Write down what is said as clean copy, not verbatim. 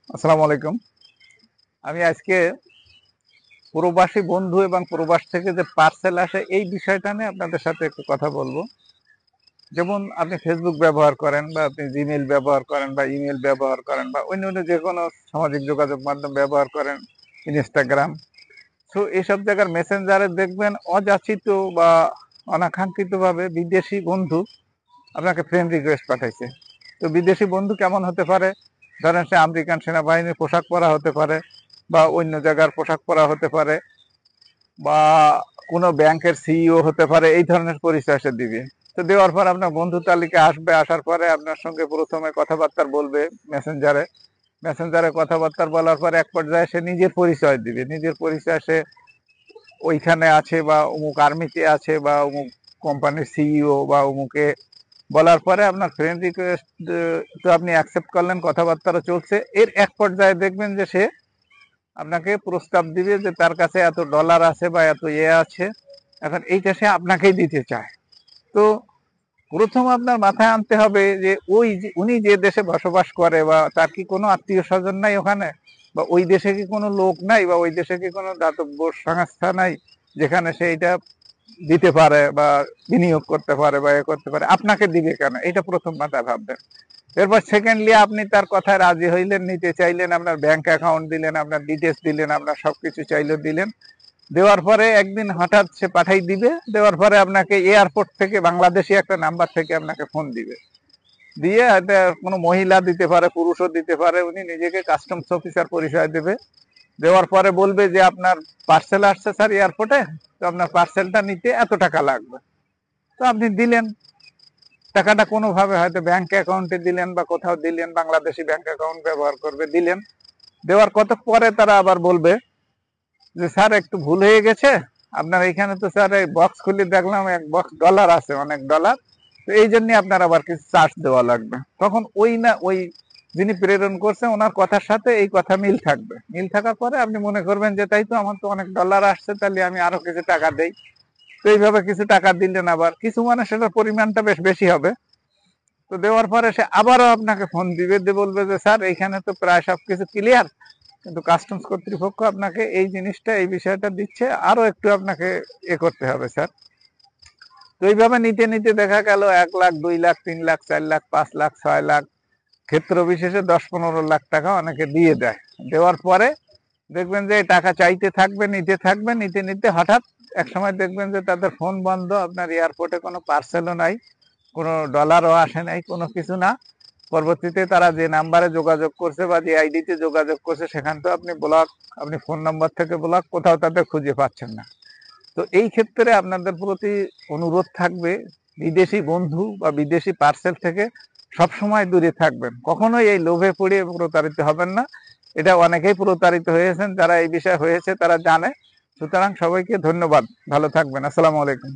আসসালামু আলাইকুম। আমি আজকে প্রবাসী বন্ধু এবং প্রবাস থেকে যে পার্সেল আসে এই বিষয়টা নিয়ে আপনাদের সাথে একটু কথা বলবো। যেমন আপনি ফেসবুক ব্যবহার করেন বা আপনি জিমেইল ব্যবহার করেন বা ইমেল ব্যবহার করেন বা অন্য যে কোনো সামাজিক যোগাযোগ মাধ্যম ব্যবহার করেন, ইনস্টাগ্রাম। সো এসব জায়গার মেসেঞ্জারে দেখবেন অযাচিত বা অনাকাঙ্ক্ষিতভাবে বিদেশি বন্ধু আপনাকে ফ্রেন্ড রিকোয়েস্ট পাঠাইছে। তো বিদেশি বন্ধু কেমন হতে পারে? ধরেন সে আমেরিকান সেনাবাহিনীর পোশাক পরা হতে পারে বা অন্য জায়গার পোশাক পরা হতে পারে বা কোনো ব্যাংকের সিইও হতে পারে, এই ধরনের পরিচয় সে দিবে। তো দেওয়ার পর আপনার বন্ধু তালিকা আসবে, আসার পরে আপনার সঙ্গে প্রথমে কথাবার্তা বলবে মেসেঞ্জারে। মেসেঞ্জারে কথাবার্তা বলার পর এক পর্যায়ে সে নিজের পরিচয় দিবে, নিজের পরিচয় সে ওইখানে আছে বা অমুক আর্মিতে আছে বা অমুক কোম্পানির সিইও বা অমুকে বলার পরে আপনার ফ্রেন্ড রিকোয়েস্ট তো আপনি অ্যাকসেপ্ট করলেন, কথাবার্তা চলছে। এর এক পর্যায়ে দেখবেন যে সে আপনাকে প্রস্তাব দিবে যে তার কাছে এত ডলার আছে বা এত আছে, এখন এইটা সে আপনাকেই দিতে চায়। তো প্রথম আপনার মাথায় আনতে হবে যে ওই যে উনি যে দেশে বসবাস করে বা তার কি কোনো আত্মীয় স্বজন নাই ওখানে, বা ওই দেশে কি কোনো লোক নাই, বা ওই দেশে কি কোনো দাতব্য সংস্থা নাই যেখানে সে এটা দিতে পারে বা বিনিয়োগ করতে পারে বা করতে পারে, আপনাকে দিবে কেন? এটা প্রথম মাথায় ভাববেন। এরপর সেকেন্ডলি আপনি তার কথায় রাজি হইলেন, নিতে চাইলেন, আপনার ব্যাংক অ্যাকাউন্ট দিলেন, আপনার ডিটেলস দিলেন, আপনার সবকিছু চাইলে দিলেন। দেওয়ার পরে একদিন হঠাৎ সে পাঠাই দিবে, দেওয়ার পরে আপনাকে এয়ারপোর্ট থেকে বাংলাদেশি একটা নাম্বার থেকে আপনাকে ফোন দিবে, দিয়ে হয়তো কোনো মহিলা দিতে পারে, পুরুষও দিতে পারে, উনি নিজেকে কাস্টমস অফিসার পরিচয় দেবে। দেওয়ার পরে বলবে যে আপনার পার্সেল আসছে স্যার এয়ারপোর্টে, তো আপনার পার্সেলটা নিতে এত টাকা লাগবে। তো আপনি দিলেন টাকাটা, কোনোভাবে হয়তো ব্যাংক অ্যাকাউন্টে দিলেন বা কোথাও দিলেন, বাংলাদেশি ব্যাংক অ্যাকাউন্ট ব্যবহার করবে, দিলেন। দেওয়ার কত পরে তারা আবার বলবে যে স্যার একটু ভুল হয়ে গেছে, আপনার এখানে তো স্যার এই বক্স খুলে দেখলাম এক বক্স ডলার আছে, অনেক ডলার, তো এই জন্য আপনার আবার কিছু চার্জ দেওয়া লাগবে। তখন ওই যিনি প্রেরণ করছে ওনার কথার সাথে এই কথা মিল থাকবে, মিল থাকার পরে আপনি মনে করবেন যে তাই তো, আমার তো অনেক ডলার আসছে, তাহলে আমি আরো কিছু টাকা দেই। তো এইভাবে কিছু টাকা দিলেন, আবার কিছু মানে সেটার পরিমাণটা বেশ বেশি হবে। তো দেওয়ার পরে সে আবারও আপনাকে ফোন দিবে, দিয়ে বলবে যে স্যার এইখানে তো প্রায় সবকিছু ক্লিয়ার, কিন্তু কাস্টমস কর্তৃপক্ষ আপনাকে এই জিনিসটা, এই বিষয়টা দিচ্ছে, আরো একটু আপনাকে করতে হবে স্যার। তো এইভাবে নিতে নিতে দেখা গেল 1 লাখ, 2 লাখ, 3 লাখ, 4 লাখ, 5 লাখ, 6 লাখ, ক্ষেত্র বিশেষে 10-15 লাখ টাকা অনেকে দিয়ে দেয়। দেওয়ার পরে দেখবেন যে টাকা চাইতে থাকবে, নিতে থাকবে, নিতে নিতে হঠাৎ এক সময় দেখবেন যে তাদের ফোন বন্ধ, আপনার এয়ারপোর্টে কোনো পার্সেলও নাই, কোনো ডলারও আসে নাই, কোনো কিছু না। পরবর্তীতে তারা যে নাম্বারে যোগাযোগ করছে বা যে আইডিতে যোগাযোগ করছে সেখান থেকে আপনি ব্লক, আপনি ফোন নাম্বার থেকে ব্লক, কোথাও তাদের খুঁজে পাচ্ছেন না। তো এই ক্ষেত্রে আপনাদের প্রতি অনুরোধ থাকবে, বিদেশি বন্ধু বা বিদেশি পার্সেল থেকে সবসময় দূরে থাকবেন, কখনোই এই লোভে পড়ে প্রতারিত হবেন না। এটা অনেকেই প্রতারিত হয়েছেন, যারা এই বিষয় হয়েছে তারা জানে। সুতরাং সবাইকে ধন্যবাদ, ভালো থাকবেন। আসসালামু আলাইকুম।